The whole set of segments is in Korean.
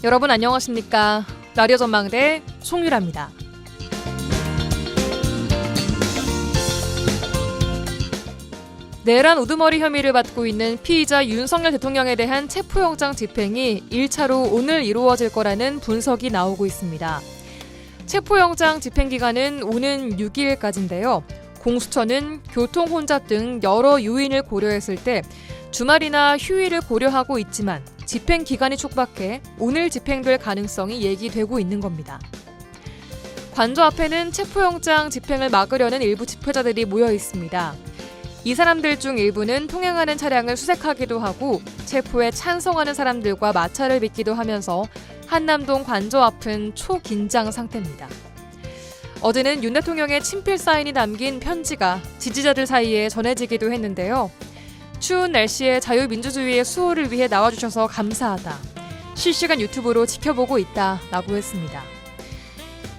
여러분 안녕하십니까? 라디오 전망대 송유라입니다. 내란 우두머리 혐의를 받고 있는 피의자 윤석열 대통령에 대한 체포영장 집행이 1차로 오늘 이루어질 거라는 분석이 나오고 있습니다. 체포영장 집행기간은 오는 6일까지인데요. 공수처는 교통 혼잡 등 여러 요인을 고려했을 때 주말이나 휴일을 고려하고 있지만 집행 기간이 촉박해 오늘 집행될 가능성이 얘기되고 있는 겁니다. 관저 앞에는 체포영장 집행을 막으려는 일부 집회자들이 모여 있습니다. 이 사람들 중 일부는 통행하는 차량을 수색하기도 하고 체포에 찬성하는 사람들과 마찰을 빚기도 하면서 한남동 관저 앞은 초긴장 상태입니다. 어제는 윤 대통령의 친필 사인이 담긴 편지가 지지자들 사이에 전해지기도 했는데요. 추운 날씨에 자유민주주의의 수호를 위해 나와주셔서 감사하다. 실시간 유튜브로 지켜보고 있다. 라고 했습니다.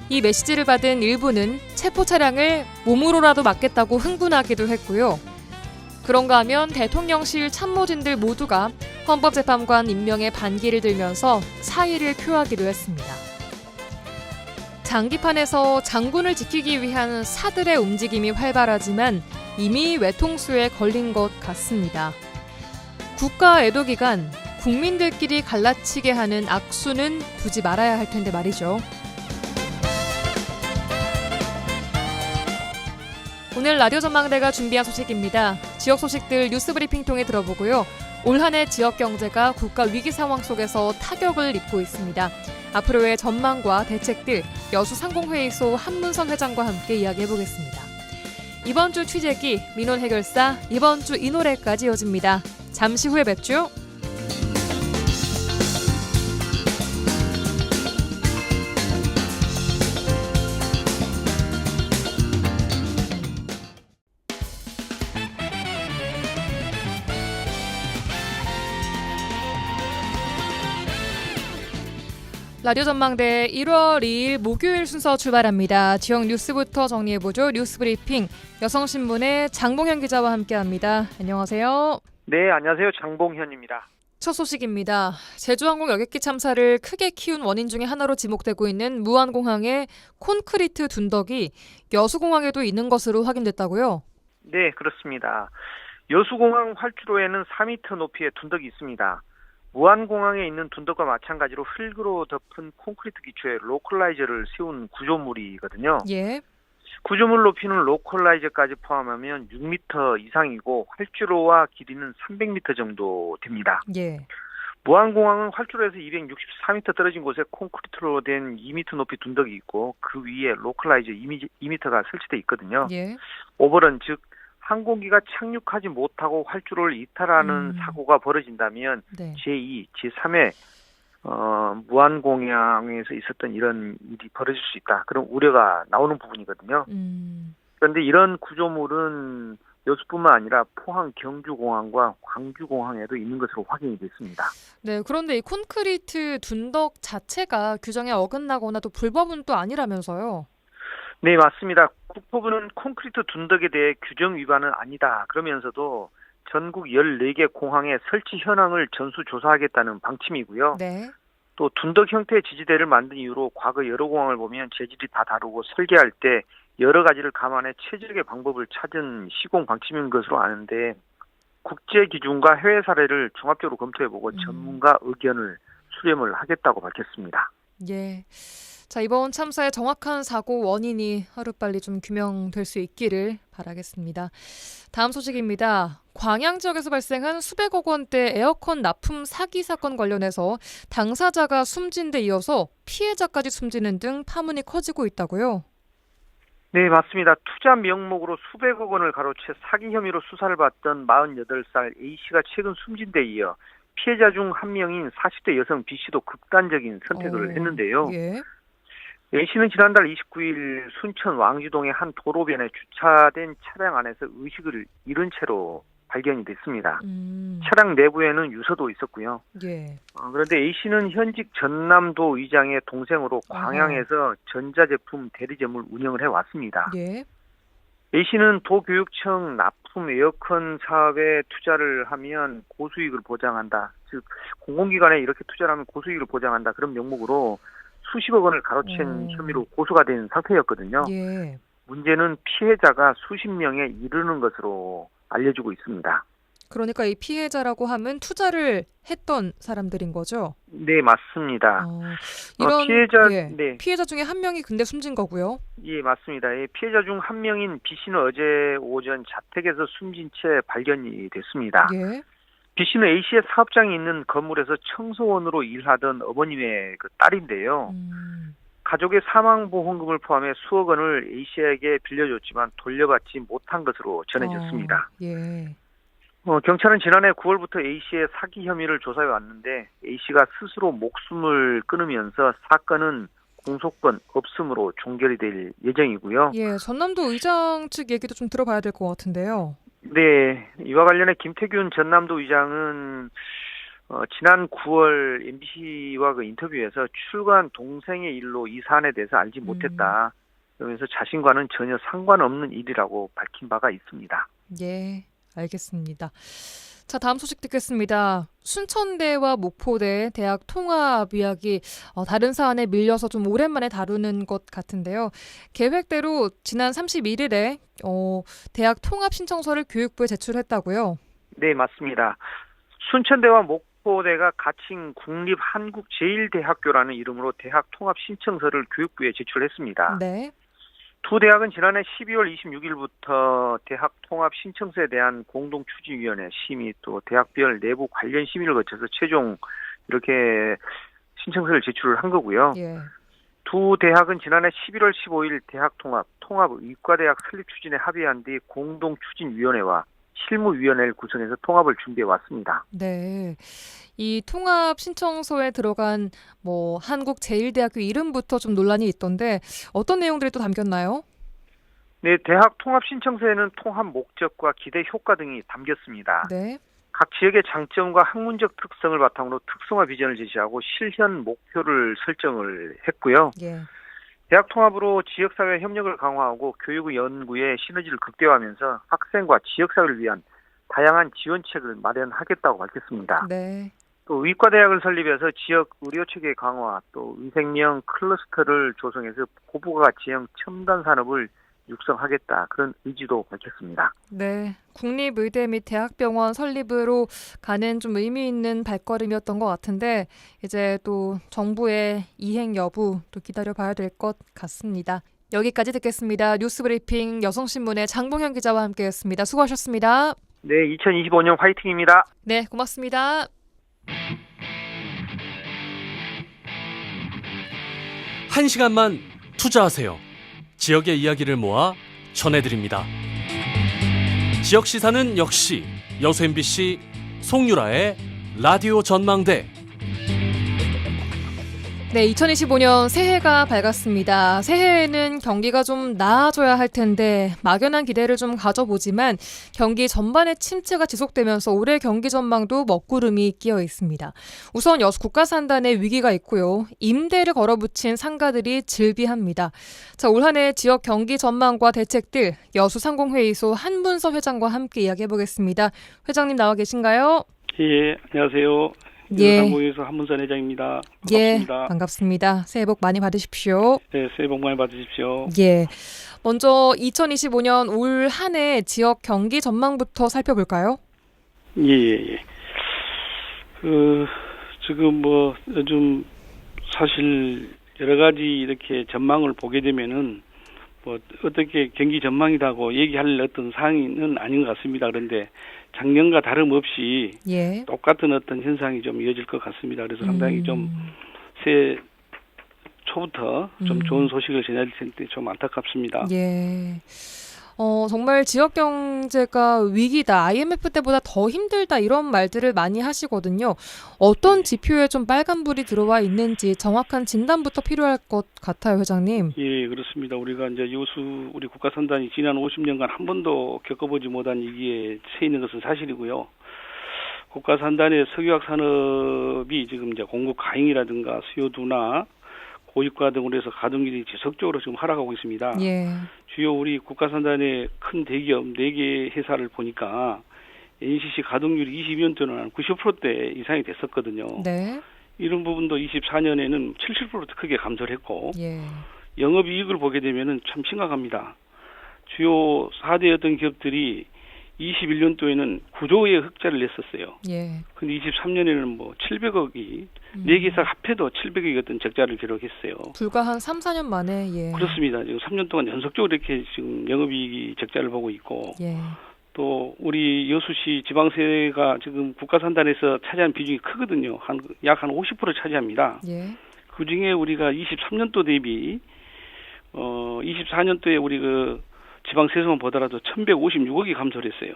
이 메시지를 받은 일부는 체포 차량을 몸으로라도 막겠다고 흥분하기도 했고요. 그런가 하면 대통령실 참모진들 모두가 헌법재판관 임명에 반기를 들면서 사의를 표하기도 했습니다. 장기판에서 장군을 지키기 위한 사들의 움직임이 활발하지만 이미 외통수에 걸린 것 같습니다. 국가 애도 기간, 국민들끼리 갈라치게 하는 악수는 두지 말아야 할 텐데 말이죠. 오늘 라디오 전망대가 준비한 소식입니다. 지역 소식들 뉴스브리핑 통해 들어보고요. 올 한 해 지역 경제가 국가 위기 상황 속에서 타격을 입고 있습니다. 앞으로의 전망과 대책들 여수 상공회의소 한문선 회장과 함께 이야기해보겠습니다. 이번 주 취재기 민원 해결사 이번 주 이 노래까지 이어집니다. 잠시 후에 뵙죠. 라디오 전망대 1월 2일 목요일 순서 출발합니다. 지역 뉴스부터 정리해보죠. 뉴스브리핑 여성신문의 장봉현 기자와 함께합니다. 안녕하세요. 네, 안녕하세요. 장봉현입니다. 첫 소식입니다. 제주항공 여객기 참사를 크게 키운 원인 중에 하나로 지목되고 있는 무안공항의 콘크리트 둔덕이 여수공항에도 있는 것으로 확인됐다고요? 네, 그렇습니다. 여수공항 활주로에는 4m 높이의 둔덕이 있습니다. 무안공항에 있는 둔덕과 마찬가지로 흙으로 덮은 콘크리트 기초에 로컬라이저를 세운 구조물이거든요. 예. 구조물 높이는 로컬라이저까지 포함하면 6m 이상이고 활주로와 길이는 300m 정도 됩니다. 예. 무안공항은 활주로에서 264m 떨어진 곳에 콘크리트로 된 2m 높이 둔덕이 있고 그 위에 로컬라이저 2m가 설치돼 있거든요. 예. 오버런 즉 항공기가 착륙하지 못하고 활주로를 이탈하는 사고가 벌어진다면 네. 제2, 제3의 무안공항에서 있었던 이런 일이 벌어질 수 있다. 그런 우려가 나오는 부분이거든요. 그런데 이런 구조물은 여수뿐만 아니라 포항 경주공항과 광주공항에도 있는 것으로 확인이 됐습니다. 네, 그런데 이 콘크리트 둔덕 자체가 규정에 어긋나거나 또 불법은 또 아니라면서요? 네, 맞습니다. 국토부는 콘크리트 둔덕에 대해 규정 위반은 아니다. 그러면서도 전국 14개 공항의 설치 현황을 전수조사하겠다는 방침이고요. 네. 또 둔덕 형태의 지지대를 만든 이후로 과거 여러 공항을 보면 재질이 다 다르고 설계할 때 여러 가지를 감안해 최적의 방법을 찾은 시공 방침인 것으로 아는데 국제 기준과 해외 사례를 종합적으로 검토해보고 전문가 의견을 수렴을 하겠다고 밝혔습니다. 예. 자, 이번 참사의 정확한 사고 원인이 하루빨리 좀 규명될 수 있기를 바라겠습니다. 다음 소식입니다. 광양 지역에서 발생한 수백억 원대 에어컨 납품 사기 사건 관련해서 당사자가 숨진 데 이어서 피해자까지 숨지는 등 파문이 커지고 있다고요? 네, 맞습니다. 투자 명목으로 수백억 원을 가로채 사기 혐의로 수사를 받던 48살 A씨가 최근 숨진 데 이어 피해자 중 한 명인 40대 여성 B씨도 극단적인 선택을 했는데요. 예. A씨는 지난달 29일 순천 왕주동의 한 도로변에 주차된 차량 안에서 의식을 잃은 채로 발견이 됐습니다. 차량 내부에는 유서도 있었고요. 예. 그런데 A씨는 현직 전남도 의장의 동생으로 광양에서 전자제품 대리점을 운영을 해왔습니다. 예. A씨는 도교육청 부품 에어컨 사업에 투자를 하면 고수익을 보장한다. 즉 공공기관에 이렇게 투자를 하면 고수익을 보장한다. 그런 명목으로 수십억 원을 가로챈 혐의로 고소가 된 상태였거든요. 예. 문제는 피해자가 수십 명에 이르는 것으로 알려지고 있습니다. 그러니까 이 피해자라고 하면 투자를 했던 사람들인 거죠? 네, 맞습니다. 이런 피해자, 네. 피해자 중에 한 명이 근데 숨진 거고요. 예, 맞습니다. 예, 피해자 중 한 명인 B 씨는 어제 오전 자택에서 숨진 채 발견이 됐습니다. 예. B 씨는 A 씨의 사업장이 있는 건물에서 청소원으로 일하던 어머님의 그 딸인데요. 가족의 사망보험금을 포함해 수억 원을 A 씨에게 빌려줬지만 돌려받지 못한 것으로 전해졌습니다. 예. 경찰은 지난해 9월부터 A 씨의 사기 혐의를 조사해 왔는데 A 씨가 스스로 목숨을 끊으면서 사건은 공소권 없음으로 종결이 될 예정이고요. 예, 전남도 의장 측 얘기도 좀 들어봐야 될 것 같은데요. 네, 이와 관련해 김태균 전남도 의장은 지난 9월 MBC와 그 인터뷰에서 출간 동생의 일로 이 사안에 대해서 알지 못했다. 그러면서 자신과는 전혀 상관없는 일이라고 밝힌 바가 있습니다. 예, 알겠습니다. 자, 다음 소식 듣겠습니다. 순천대와 목포대 대학 통합 이야기 다른 사안에 밀려서 좀 오랜만에 다루는 것 같은데요. 계획대로 지난 31일에 대학 통합 신청서를 교육부에 제출했다고요? 네, 맞습니다. 순천대와 목포대가 가칭 국립한국제일대학교라는 이름으로 대학 통합 신청서를 교육부에 제출했습니다. 네. 두 대학은 지난해 12월 26일부터 대학 통합 신청서에 대한 공동추진위원회 심의 또 대학별 내부 관련 심의를 거쳐서 최종 이렇게 신청서를 제출을 한 거고요. 예. 두 대학은 지난해 11월 15일 대학 통합의과대학 설립 추진에 합의한 뒤 공동추진위원회와 실무위원회를 구성해서 통합을 준비해 왔습니다. 네. 이 통합 신청서에 들어간 한국제일대학교 이름부터 좀 논란이 있던데 어떤 내용들이 또 담겼나요? 네, 대학 통합 신청서에는 통합 목적과 기대 효과 등이 담겼습니다. 네. 각 지역의 장점과 학문적 특성을 바탕으로 특성화 비전을 제시하고 실현 목표를 설정을 했고요. 예. 대학 통합으로 지역사회 협력을 강화하고 교육 연구의 시너지를 극대화하면서 학생과 지역사회를 위한 다양한 지원책을 마련하겠다고 밝혔습니다. 네. 또 의과대학을 설립해서 지역 의료체계 강화, 또 의생명 클러스터를 조성해서 고부가 지형 첨단 산업을 육성하겠다, 그런 의지도 밝혔습니다. 네. 국립의대 및 대학병원 설립으로 가는 좀 의미 있는 발걸음이었던 것 같은데 이제 또 정부의 이행 여부 또 기다려봐야 될 것 같습니다. 여기까지 듣겠습니다. 뉴스브리핑 여성신문의 장봉현 기자와 함께했습니다. 수고하셨습니다. 네, 2025년 화이팅입니다. 네, 고맙습니다. 한 시간만 투자하세요. 지역의 이야기를 모아 전해드립니다. 지역 시사는 역시 여수 MBC 송유라의 라디오 전망대. 네, 2025년 새해가 밝았습니다. 새해에는 경기가 좀 나아져야 할 텐데 막연한 기대를 좀 가져보지만 경기 전반의 침체가 지속되면서 올해 경기 전망도 먹구름이 끼어 있습니다. 우선 여수 국가산단에 위기가 있고요. 임대를 걸어붙인 상가들이 즐비합니다. 자, 올 한 해 지역 경기 전망과 대책들 여수 상공회의소 한문서 회장과 함께 이야기해보겠습니다. 회장님 나와 계신가요? 예, 안녕하세요. 예. 상공회의소 한문선 회장입니다. 반갑습니다. 예, 반갑습니다. 새해 복 많이 받으십시오. 네, 새해 복 많이 받으십시오. 예. 먼저 2025년 올 한 해 지역 경기 전망부터 살펴볼까요? 예. 지금 요즘 사실 여러 가지 이렇게 전망을 보게 되면은 어떻게 경기 전망이라고 얘기할 어떤 사항은 아닌 것 같습니다. 그런데 작년과 다름없이 예. 똑같은 어떤 현상이 좀 이어질 것 같습니다. 그래서 상당히 좀 새해 초부터 좀 좋은 소식을 전해드릴 텐데 좀 안타깝습니다. 예. 정말 지역 경제가 위기다, IMF 때보다 더 힘들다 이런 말들을 많이 하시거든요. 어떤 지표에 좀 빨간불이 들어와 있는지 정확한 진단부터 필요할 것 같아요, 회장님. 예, 그렇습니다. 우리가 이제 여수 우리 국가산단이 지난 50년간 한 번도 겪어보지 못한 위기에 처해 있는 것은 사실이고요. 국가산단의 석유화학 산업이 지금 이제 공급 과잉이라든가 수요 둔화, 고위과 등으로 해서 가동률이 지속적으로 지금 하락하고 있습니다. 예. 주요 우리 국가산단의 큰 대기업 4개 회사를 보니까 NCC 가동률이 22년 동안 한 90%대 이상이 됐었거든요. 네. 이런 부분도 24년에는 70% 크게 감소를 했고 예. 영업이익을 보게 되면은 참 심각합니다. 주요 4대 어떤 기업들이 21년도에는 9조의 흑자를 냈었어요. 예. 근데 23년에는 뭐 700억이 4개사 합해도 700억의 어떤 적자를 기록했어요. 불과 한 3, 4년 만에 예. 그렇습니다. 지금 3년 동안 연속적으로 이렇게 지금 영업이익이 적자를 보고 있고 예. 또 우리 여수시 지방세가 지금 국가산단에서 차지한 비중이 크거든요. 약 한 50% 차지합니다. 예. 그중에 우리가 23년도 대비 24년도에 우리 그 지방세수만 보더라도 1,156억이 감소를 했어요.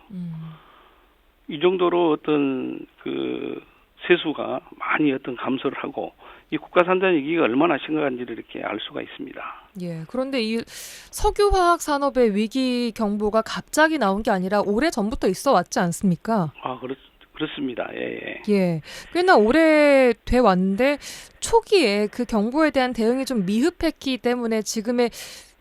이 정도로 어떤 그 세수가 많이 어떤 감소를 하고 이 국가산단 위기가 얼마나 심각한지를 이렇게 알 수가 있습니다. 예. 그런데 이 석유화학 산업의 위기 경보가 갑자기 나온 게 아니라 오래 전부터 있어 왔지 않습니까? 아, 그렇습니다. 예. 예. 꽤나 오래 돼 왔는데 초기에 그 경보에 대한 대응이 좀 미흡했기 때문에 지금의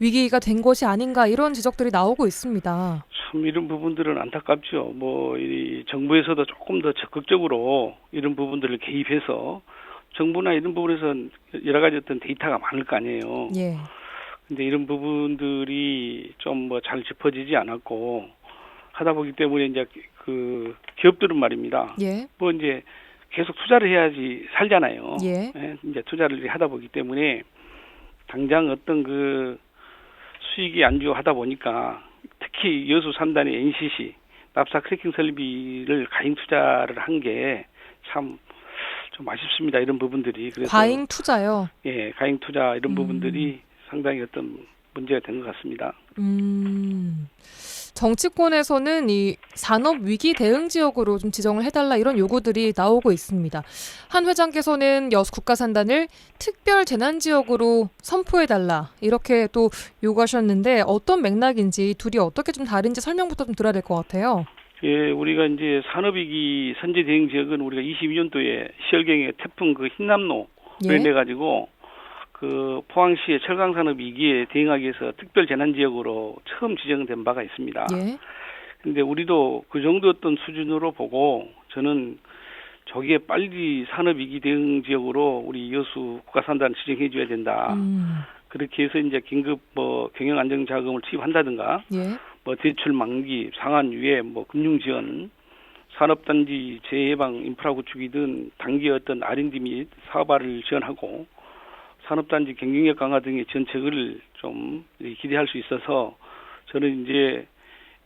위기가 된 것이 아닌가 이런 지적들이 나오고 있습니다. 참 이런 부분들은 안타깝죠. 뭐 이 정부에서도 조금 더 적극적으로 이런 부분들을 개입해서 정부나 이런 부분에서 여러 가지 어떤 데이터가 많을 거 아니에요. 예. 근데 이런 부분들이 좀 뭐 잘 짚어지지 않았고 하다 보기 때문에 이제 그 기업들은 말입니다. 예. 뭐 이제 계속 투자를 해야지 살잖아요. 예. 이제 투자를 하다 보기 때문에 당장 어떤 그 수익이 안 주하다 보니까 특히 여수 산단의 NCC 납사 크래킹 설비를 가행 투자를 한 게 참 좀 아쉽습니다. 이런 부분들이. 그래서 과잉 투자요. 예, 가행 투자 이런 부분들이 상당히 어떤 문제가 된 것 같습니다. 정치권에서는 이 산업 위기 대응 지역으로 좀 지정을 해달라 이런 요구들이 나오고 있습니다. 한 회장께서는 여수 국가산단을 특별 재난 지역으로 선포해달라 이렇게 또 요구하셨는데 어떤 맥락인지 둘이 어떻게 좀 다른지 설명부터 좀 들어야 될 것 같아요. 예, 우리가 이제 산업위기 선제 대응 지역은 우리가 22년도에 10월경에 태풍 그 흰남노를 내 가지고 그 포항시의 철강산업 위기에 대응하기 위해서 특별 재난 지역으로 처음 지정된 바가 있습니다. 예. 근데 우리도 그 정도 어떤 수준으로 보고 저는 저기에 빨리 산업위기 대응 지역으로 우리 여수 국가산단 지정해 줘야 된다. 그렇게 해서 이제 긴급 뭐 경영 안정 자금을 투입한다든가 예. 뭐 대출 만기, 상한 유예, 뭐 금융 지원, 산업단지 재해방 인프라 구축이든 단기 어떤 R&D 및 사업화를 지원하고 산업단지 경쟁력 강화 등의 정책을 좀 기대할 수 있어서 저는 이제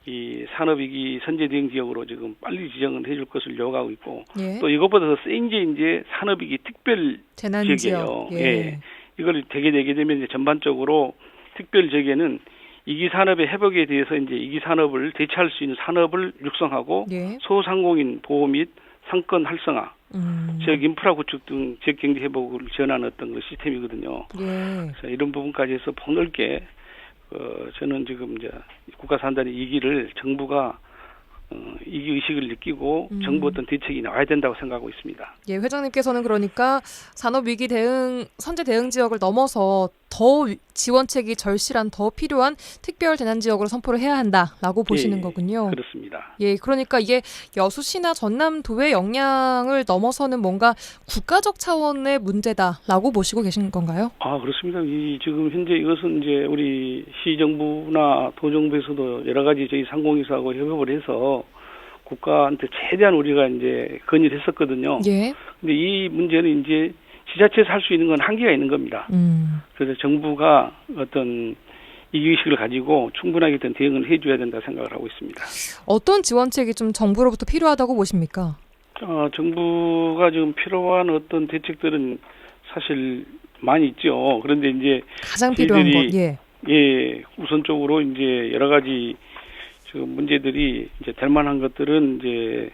이 산업위기 선제 대응 지역으로 지금 빨리 지정을 해줄 것을 요구하고 있고 예. 또 이것보다 더 센 게 이제 산업위기 특별 재난 지역이에요. 지역. 예. 이걸 되게 되면 이제 전반적으로 특별 지역에는 이기 산업의 회복에 대해서 이제 이기 산업을 대체할 수 있는 산업을 육성하고 예. 소상공인 보호 및 상권 활성화, 지역 인프라 구축 등 지역 경제 회복을 지원하는 어떤 그 시스템이거든요. 예. 그래서 이런 부분까지 해서 폭넓게 저는 지금 이제 국가산단의 이기를 정부가 이기 의식을 느끼고 정부 어떤 대책이 나와야 된다고 생각하고 있습니다. 예, 회장님께서는 그러니까 산업위기 대응, 선제 대응 지역을 넘어서 더 지원책이 절실한, 더 필요한 특별 재난 지역으로 선포를 해야 한다라고 보시는 거군요. 그렇습니다. 예, 그러니까 이게 여수시나 전남도의 역량을 넘어서는 뭔가 국가적 차원의 문제다라고 보시고 계신 건가요? 아, 그렇습니다. 지금 현재 이것은 이제 우리 시정부나 도정부에서도 여러 가지 저희 상공회사하고 협업을 해서 국가한테 최대한 우리가 이제 건의를 했었거든요. 예. 근데 이 문제는 이제 지자체에서 할 수 있는 건 한계가 있는 겁니다. 그래서 정부가 어떤 이기의식을 가지고 충분하게 어떤 대응을 해줘야 된다 생각을 하고 있습니다. 어떤 지원책이 좀 정부로부터 필요하다고 보십니까? 정부가 지금 필요한 어떤 대책들은 사실 많이 있죠. 그런데 이제 가장 필요한 것, 예, 우선적으로 이제 여러 가지 지금 문제들이 이제 될 만한 것들은 이제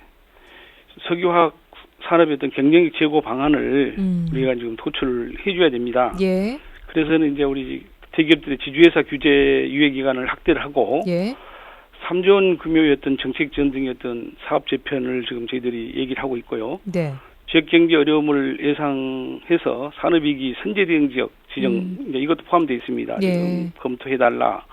석유화학 산업의 어떤 경쟁력 제고 방안을 우리가 지금 도출을 해줘야 됩니다. 예. 그래서는 이제 우리 대기업들의 지주회사 규제 유예 기간을 확대를 하고 예. 3조 원 규모의 어떤 정책 지원 등의 어떤 사업 재편을 지금 저희들이 얘기를 하고 있고요. 네. 지역 경제 어려움을 예상해서 산업위기 선제 대응 지역 지정 이제 이것도 포함되어 있습니다. 예. 지금 검토해달라.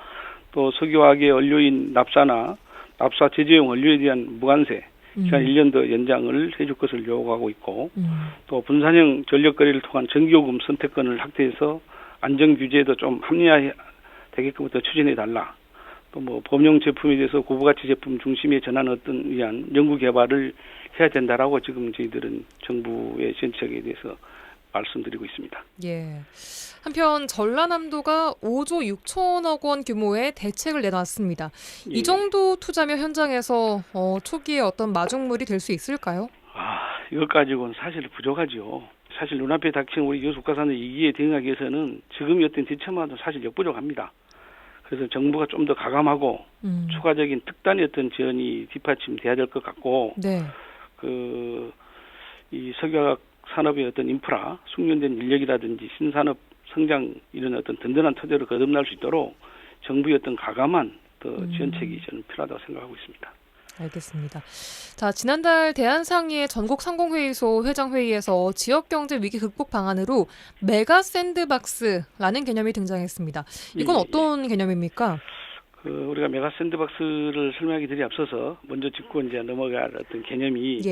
또 석유화학의 원료인 납사나 납사 제조용 원료에 대한 무관세 기간 1년 더 연장을 해줄 것을 요구하고 있고 또 분산형 전력 거래를 통한 전기요금 선택권을 확대해서 안전 규제도 좀 합리화되게끔부터 추진해달라. 또 뭐 범용 제품에 대해서 고부가치 제품 중심의 전환을 위한 연구 개발을 해야 된다라고 지금 저희들은 정부의 정책에 대해서 말씀드리고 있습니다. 예. 한편 전라남도가 5조 6천억 원 규모의 대책을 내놨습니다. 예. 이 정도 투자면 현장에서 초기에 어떤 마중물이 될 수 있을까요? 이것 가지고는 사실 부족하죠. 사실 눈앞에 닥친 우리 여수국가산업 위기에 대응하기 위해서는 지금의 어떤 대처만도 사실 역부족합니다. 그래서 정부가 좀 더 가감하고 추가적인 특단의 어떤 지원이 뒷받침돼야 될 것 같고, 네. 이 석유화학 산업의 어떤 인프라, 숙련된 인력이라든지 신산업 성장 이런 어떤 든든한 토대로 거듭날 수 있도록 정부의 어떤 가감한 지원책이 저는 필요하다고 생각하고 있습니다. 알겠습니다. 자, 지난달 대한상의회 전국상공회의소 회장회의에서 지역경제 위기 극복 방안으로 메가 샌드박스라는 개념이 등장했습니다. 이건 어떤 개념입니까? 우리가 메가 샌드박스를 설명하기 전에 앞서서 먼저 짚고 이제 넘어갈 어떤 개념이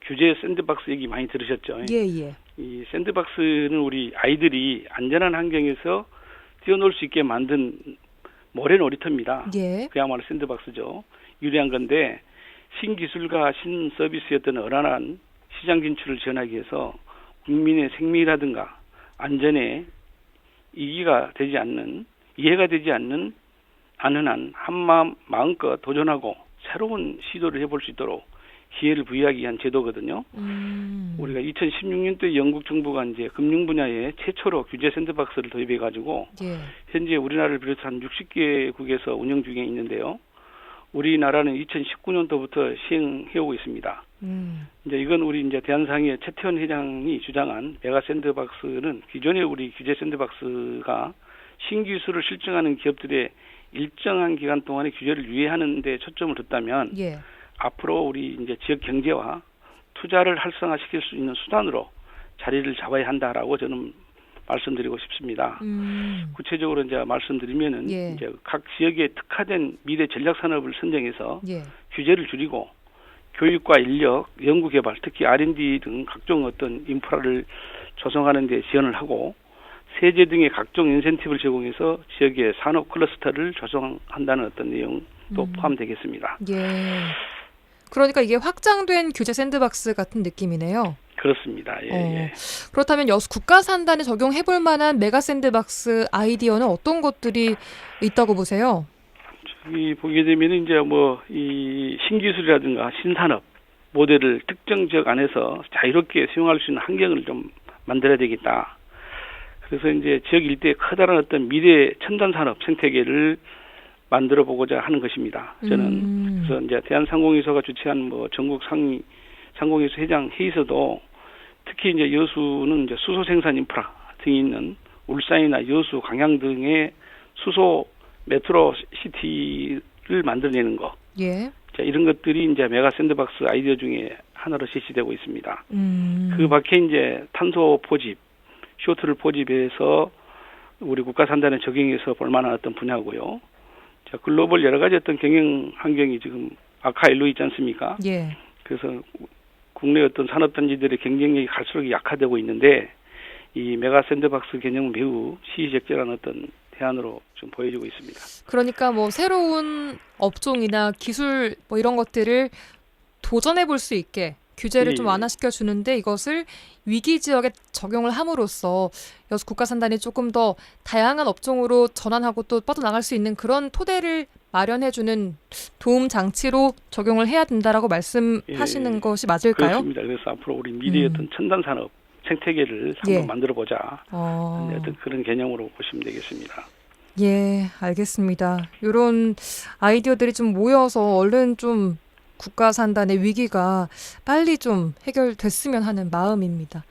규제 샌드박스 얘기 많이 들으셨죠? 예. 이 샌드박스는 우리 아이들이 안전한 환경에서 뛰어놀 수 있게 만든 모래 놀이터입니다. 예. 그야말로 샌드박스죠. 유리한 건데 신기술과 신서비스였던 어란한 시장 진출을 지원하기 위해서 국민의 생명이라든가 안전에 이해가 되지 않는 한 한마음 마음껏 도전하고 새로운 시도를 해볼 수 있도록 기회를 부여하기 위한 제도거든요. 우리가 2016년도에 영국 정부가 이제 금융 분야에 최초로 규제 샌드박스를 도입해가지고 현재 우리나라를 비롯한 60개국에서 운영 중에 있는데요. 우리나라는 2019년도부터 시행해오고 있습니다. 이제 이건 우리 이제 대한상의회 최태원 회장이 주장한 메가 샌드박스는 기존의 우리 규제 샌드박스가 신기술을 실증하는 기업들의 일정한 기간 동안의 규제를 유예하는 데 초점을 뒀다면 앞으로 우리 이제 지역 경제와 투자를 활성화시킬 수 있는 수단으로 자리를 잡아야 한다라고 저는 말씀드리고 싶습니다. 구체적으로 이제 말씀드리면은 이제 각 지역에 특화된 미래 전략 산업을 선정해서 규제를 줄이고 교육과 인력, 연구 개발, 특히 R&D 등 각종 어떤 인프라를 조성하는 데 지원을 하고 세제 등의 각종 인센티브를 제공해서 지역의 산업 클러스터를 조성한다는 어떤 내용도 포함되겠습니다. 그러니까 이게 확장된 규제 샌드박스 같은 느낌이네요. 그렇습니다. 그렇다면 여수 국가산단에 적용해볼 만한 메가 샌드박스 아이디어는 어떤 것들이 있다고 보세요? 저기 보게 되면 이제 이 신기술이라든가 신산업 모델을 특정 지역 안에서 자유롭게 수용할 수 있는 환경을 좀 만들어야 되겠다. 그래서 이제 지역 일대에 커다란 어떤 미래 첨단 산업 생태계를 만들어 보고자 하는 것입니다. 저는 그래서 이제 대한상공회의소가 주최한 전국 상공회의소 회장 회의에서도 특히 이제 여수는 이제 수소 생산 인프라 등이 있는 울산이나 여수, 광양 등의 수소 메트로 시티를 만들어내는 거. 자, 이런 것들이 이제 메가 샌드박스 아이디어 중에 하나로 제시되고 있습니다. 그 밖에 이제 탄소 포집, CO2를 포집해서 우리 국가산단에 적용해서 볼 만한 어떤 분야고요. 자, 글로벌 여러 가지 어떤 경영 환경이 지금 악화일로 있지 않습니까? 그래서 국내 어떤 산업단지들의 경쟁력이 갈수록 약화되고 있는데 이 메가 샌드박스 개념은 매우 시의적절한 어떤 대안으로 좀 보여지고 있습니다. 그러니까 새로운 업종이나 기술 이런 것들을 도전해 볼 수 있게 규제를 좀 완화시켜 주는데 이것을 위기 지역에 적용을 함으로써 여수 국가산단이 조금 더 다양한 업종으로 전환하고 또 뻗어나갈 수 있는 그런 토대를 마련해주는 도움 장치로 적용을 해야 된다라고 말씀하시는 것이 맞을까요? 그렇습니다. 그래서 앞으로 우리 미래의 어떤 첨단 산업 생태계를 한번 만들어보자. 어떤 그런 개념으로 보시면 되겠습니다. 알겠습니다. 이런 아이디어들이 좀 모여서 얼른 좀 국가산단의 위기가 빨리 좀 해결됐으면 하는 마음입니다.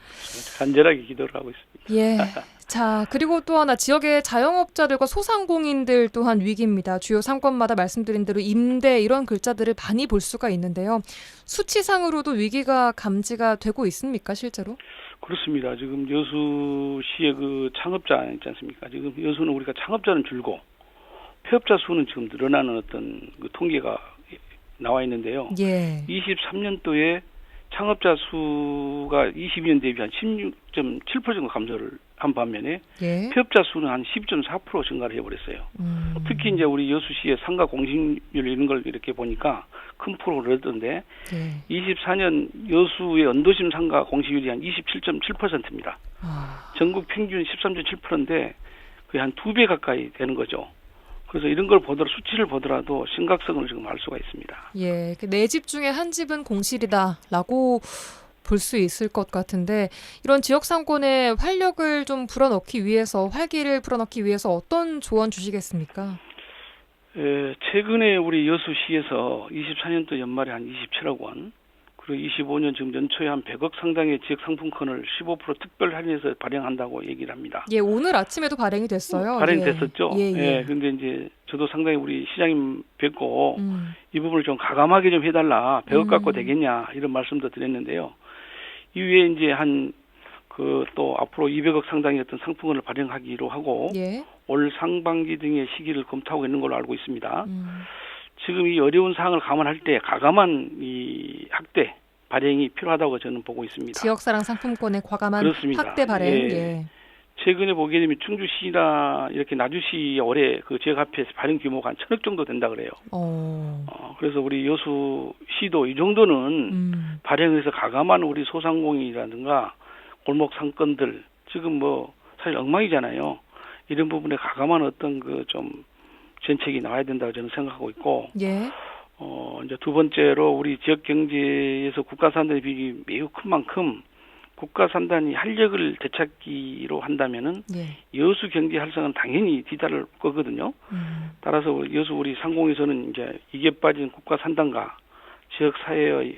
간절하게 기도를 하고 있습니다. 자, 그리고 또 하나 지역의 자영업자들과 소상공인들 또한 위기입니다. 주요 상권마다 말씀드린 대로 임대 이런 글자들을 많이 볼 수가 있는데요. 수치상으로도 위기가 감지가 되고 있습니까, 실제로? 그렇습니다. 지금 여수시의 그 창업자 있지 않습니까? 지금 여수는 우리가 창업자는 줄고 폐업자 수는 지금 늘어나는 어떤 그 통계가 나와 있는데요. 예. 23년도에 창업자 수가 22년 대비 한 16.7% 정도 감소를 한 반면에 예. 폐업자 수는 한 10.4% 증가를 해버렸어요. 특히 이제 우리 여수시의 상가 공시률 이런 걸 이렇게 보니까 큰 폭으로 늘었던데 예. 24년 여수의 언도심 상가 공시율이 한 27.7%입니다. 아. 전국 평균 13.7%인데 거의 한 2배 가까이 되는 거죠. 그래서 이런 걸 보더라도 수치를 보더라도 심각성을 지금 알 수가 있습니다. 예, 네 집 중에 한 집은 공실이다라고 볼 수 있을 것 같은데 이런 지역 상권에 활력을 좀 불어넣기 위해서 활기를 불어넣기 위해서 어떤 조언 주시겠습니까? 최근에 우리 여수시에서 24년도 연말에 한 27억 원, 그리고 25년 지금 연초에 한 100억 상당의 지역 상품권을 15% 특별 할인해서 발행한다고 얘기를 합니다. 예, 오늘 아침에도 발행이 됐어요. 발행됐었죠. 예, 예. 근데 이제 저도 상당히 우리 시장님 뵙고 이 부분을 좀 가감하게 좀 해달라. 100억 갖고 되겠냐 이런 말씀도 드렸는데요. 이후에 이제 또 앞으로 200억 상당의 어떤 상품권을 발행하기로 하고 예. 올 상반기 등의 시기를 검토하고 있는 걸로 알고 있습니다. 지금 이 어려운 상황을 감안할 때 가감한 이 확대 발행이 필요하다고 저는 보고 있습니다. 지역사랑 상품권의 과감한 그렇습니다. 확대 발행. 예. 최근에 보게 되면 충주시나 이렇게 나주시 올해 그 지역 합해서 발행 규모가 한 1,000억 정도 된다 그래요. 그래서 우리 여수시도 이 정도는 발행해서 가감한 우리 소상공인이라든가 골목 상권들 지금 뭐 사실 엉망이잖아요. 이런 부분에 가감한 어떤 그 좀 정책이 나와야 된다고 저는 생각하고 있고, 예. 이제 두 번째로 우리 지역 경제에서 국가 산단의 비중이 매우 큰 만큼 국가 산단이 활력을 되찾기로 한다면은 예. 여수 경제 활성화는 당연히 뒤따를 거거든요. 따라서 여수 우리 상공에서는 이제 이게 빠진 국가 산단과 지역 사회의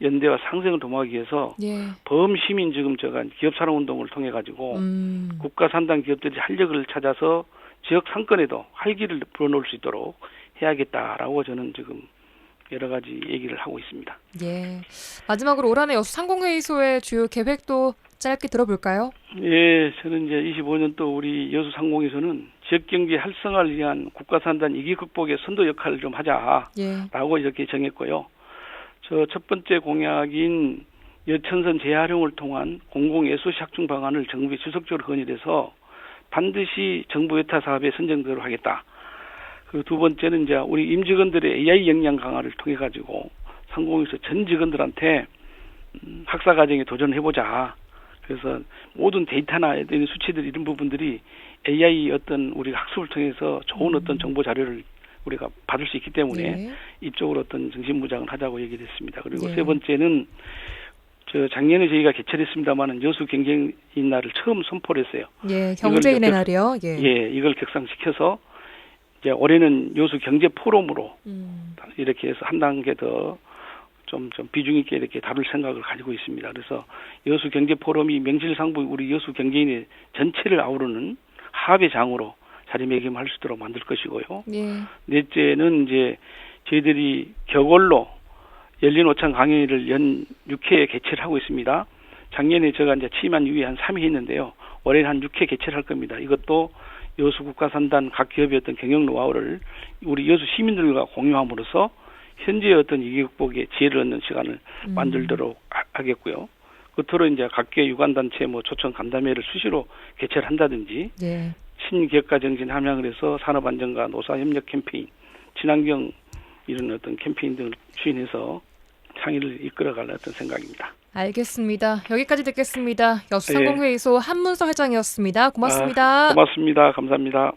연대와 상생을 도모하기 위해서 예. 범시민 지금 기업 산업 운동을 통해 가지고 국가 산단 기업들이 활력을 찾아서 지역 상권에도 활기를 불어넣을 수 있도록 해야겠다라고 저는 지금 여러 가지 얘기를 하고 있습니다. 예. 마지막으로 올 한해 여수 상공회의소의 주요 계획도 짧게 들어볼까요? 예, 저는 이제 25년 또 우리 여수 상공에서는 지역 경제 활성화를 위한 국가 산단 위기 극복의 선도 역할을 좀 하자라고 이렇게 정했고요. 첫 번째 공약인 여천선 재활용을 통한 공공예술 확충 방안을 정부에 지속적으로 건의해서 반드시 정부 예타 사업에 선정되도록 하겠다. 그리고 두 번째는 이제 우리 임직원들의 AI 역량 강화를 통해 가지고 상공에서 전 직원들한테 학사 과정에 도전해보자. 그래서 모든 데이터나 이런 수치들 이런 부분들이 AI 어떤 우리 학습을 통해서 좋은 어떤 정보 자료를 우리가 받을 수 있기 때문에 이쪽으로 어떤 정신무장을 하자고 얘기를 했습니다. 그리고 세 번째는 작년에 저희가 개최했습니다마는 여수 경제인 날을 처음 선포를 했어요. 예, 경제인의 날이요. 예, 이걸 격상시켜서 이제 올해는 여수 경제 포럼으로 이렇게 해서 한 단계 더 좀 비중 있게 이렇게 다룰 생각을 가지고 있습니다. 그래서 여수 경제 포럼이 명실상부 우리 여수 경제인의 전체를 아우르는 합의 장으로 자리매김할 수 있도록 만들 것이고요. 예. 넷째는 이제 저희들이 격월로 열린 오찬 강의를 연 6회 개최를 하고 있습니다. 작년에 제가 이제 취임한 이후에 한 3회 했는데요. 올해는 한 6회 개최를 할 겁니다. 이것도 여수 국가산단 각 기업의 어떤 경영 노하우를 우리 여수 시민들과 공유함으로써 현재의 어떤 위기 극복에 지혜를 얻는 시간을 만들도록 하겠고요. 끝으로 이제 각계 유관단체 초청 간담회를 수시로 개최를 한다든지 신기업가 정신 함양을 해서 산업안정과 노사협력 캠페인, 친환경 이런 어떤 캠페인 등을 추진해서 창의를 이끌어갈 어떤 생각입니다. 알겠습니다. 여기까지 듣겠습니다. 여수 상공회의소 한문서 회장이었습니다. 고맙습니다. 고맙습니다. 감사합니다.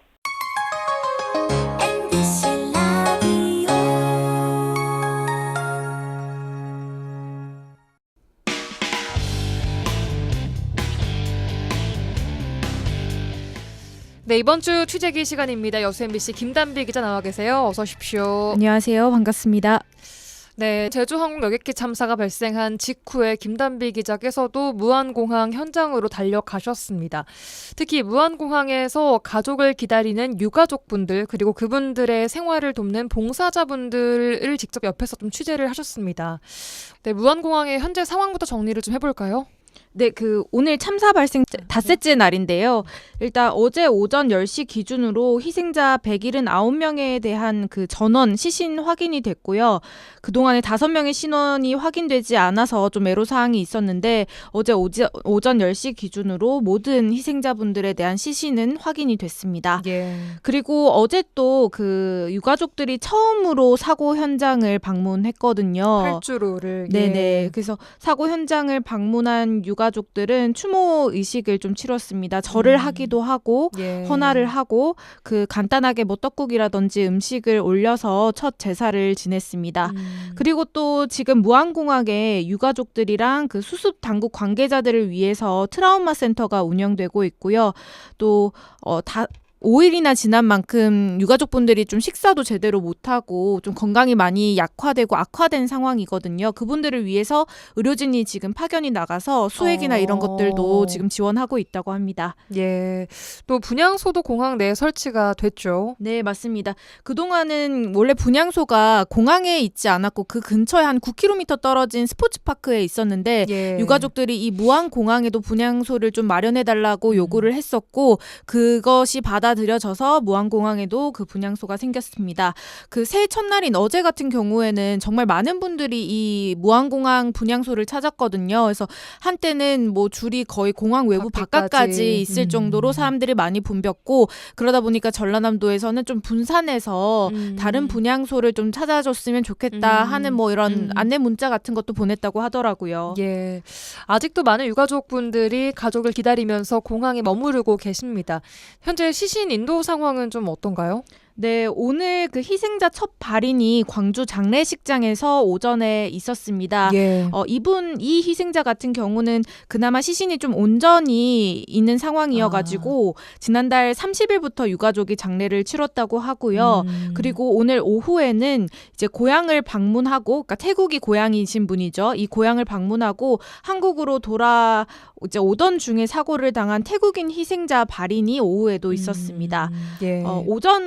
네, 이번 주 취재기 시간입니다. 여수 MBC 김단비 기자 나와 계세요. 어서 오십시오. 안녕하세요. 반갑습니다. 네, 제주항공 여객기 참사가 발생한 직후에 김단비 기자께서도 무안공항 현장으로 달려가셨습니다. 특히 무안공항에서 가족을 기다리는 유가족분들 그리고 그분들의 생활을 돕는 봉사자분들을 직접 옆에서 좀 취재를 하셨습니다. 네, 무안공항의 현재 상황부터 정리를 좀 해볼까요? 네, 오늘 참사 발생 닷새째 날인데요. 일단 어제 오전 10시 기준으로 희생자 179명에 대한 그 전원 시신 확인이 됐고요. 그동안에 5명의 신원이 확인되지 않아서 좀 애로사항이 있었는데 어제 오전 10시 기준으로 모든 희생자분들에 대한 시신은 확인이 됐습니다. 예. 그리고 어제 또 그 유가족들이 처음으로 사고 현장을 방문했거든요. 8주로를. 네네. 그래서 사고 현장을 방문한 유가족들은 추모 의식을 좀 치렀습니다. 절을 하기도 하고 예. 헌화를 하고 그 간단하게 뭐 떡국이라든지 음식을 올려서 첫 제사를 지냈습니다. 그리고 또 지금 무안공항에 유가족들이랑 그 수습 당국 관계자들을 위해서 트라우마 센터가 운영되고 있고요. 또 5일이나 지난 만큼 유가족분들이 좀 식사도 제대로 못하고 좀 건강이 많이 약화되고 악화된 상황이거든요. 그분들을 위해서 의료진이 지금 파견이 나가서 수액이나 이런 것들도 지금 지원하고 있다고 합니다. 예. 또 분향소도 공항 내에 설치가 됐죠. 네, 맞습니다. 그동안은 원래 분향소가 공항에 있지 않았고 그 근처에 한 9km 떨어진 스포츠파크에 있었는데 예. 유가족들이 이 무안공항에도 분향소를 좀 마련해달라고 요구를 했었고 그것이 받아들여져서 무안공항에도 그 분향소가 생겼습니다. 그 새해 첫날인 어제 같은 경우에는 정말 많은 분들이 이 무안공항 분향소를 찾았거든요. 그래서 한때는 뭐 줄이 거의 공항 외부 바깥까지 있을 정도로 사람들이 많이 붐볐고 그러다 보니까 전라남도에서는 좀 분산해서 다른 분향소를 좀 찾아줬으면 좋겠다 하는 뭐 이런 안내 문자 같은 것도 보냈다고 하더라고요. 예. 아직도 많은 유가족분들이 가족을 기다리면서 공항에 머무르고 계십니다. 현재 시신 인도 상황은 좀 어떤가요? 네, 오늘 그 희생자 첫 발인이 광주 장례식장에서 오전에 있었습니다. 예. 이 희생자 같은 경우는 그나마 시신이 좀 온전히 있는 상황이어가지고 지난달 30일부터 유가족이 장례를 치렀다고 하고요. 그리고 오늘 오후에는 이제 고향을 방문하고, 그러니까 태국이 고향이신 분이죠. 이 고향을 방문하고 한국으로 이제 오던 중에 사고를 당한 태국인 희생자 발인이 오후에도 있었습니다. 예.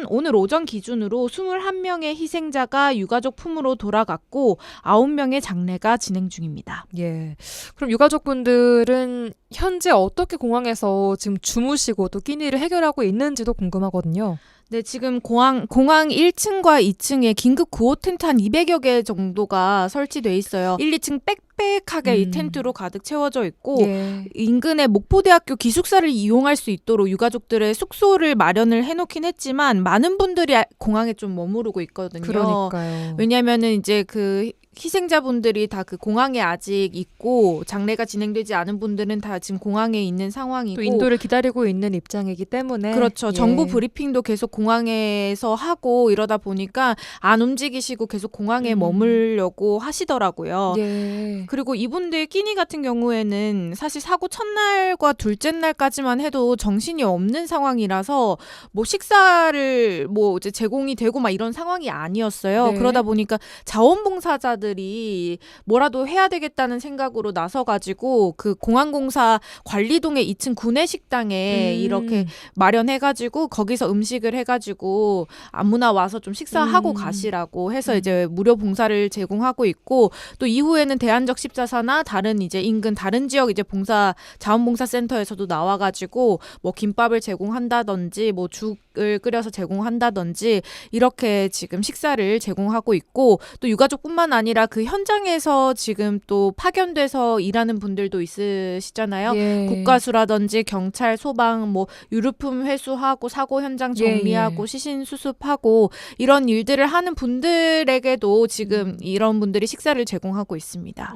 오늘 오전 기준으로 21명의 희생자가 유가족 품으로 돌아갔고 9명의 장례가 진행 중입니다. 예. 그럼 유가족분들은 현재 어떻게 공항에서 지금 주무시고 또 끼니를 해결하고 있는지도 궁금하거든요. 네, 지금 공항 1층과 2층에 긴급 구호 텐트 한 200여 개 정도가 설치돼 있어요. 1, 2층 빽빽하게 이 텐트로 가득 채워져 있고 예. 인근의 목포대학교 기숙사를 이용할 수 있도록 유가족들의 숙소를 마련을 해놓긴 했지만 많은 분들이 공항에 좀 머무르고 있거든요. 그러니까요. 왜냐하면은 이제 그 희생자분들이 다 그 공항에 아직 있고 장례가 진행되지 않은 분들은 다 지금 공항에 있는 상황이고 또 인도를 기다리고 있는 입장이기 때문에 그렇죠. 예. 정부 브리핑도 계속 공항에서 하고 이러다 보니까 안 움직이시고 계속 공항에 머물려고 하시더라고요. 예. 그리고 이분들 끼니 같은 경우에는 사실 사고 첫날과 둘째 날까지만 해도 정신이 없는 상황이라서 뭐 식사를 뭐 이제 제공이 되고 막 이런 상황이 아니었어요. 네. 그러다 보니까 자원봉사자들이 뭐라도 해야 되겠다는 생각으로 나서가지고 그 공항공사 관리동의 2층 구내식당에 이렇게 마련해가지고 거기서 음식을 해가지고 아무나 와서 좀 식사하고 가시라고 해서 이제 무료 봉사를 제공하고 있고 또 이후에는 대안적 십자사나 다른 이제 인근 다른 지역 이제 자원봉사센터에서도 나와가지고 뭐 김밥을 제공한다든지 뭐 죽을 끓여서 제공한다든지 이렇게 지금 식사를 제공하고 있고 또 유가족뿐만 아니라 그 현장에서 지금 또 파견돼서 일하는 분들도 있으시잖아요. 예. 국가수라든지 경찰, 소방, 뭐 유류품 회수하고 사고 현장 정리하고 예. 시신 수습하고 이런 일들을 하는 분들에게도 지금 이런 분들이 식사를 제공하고 있습니다.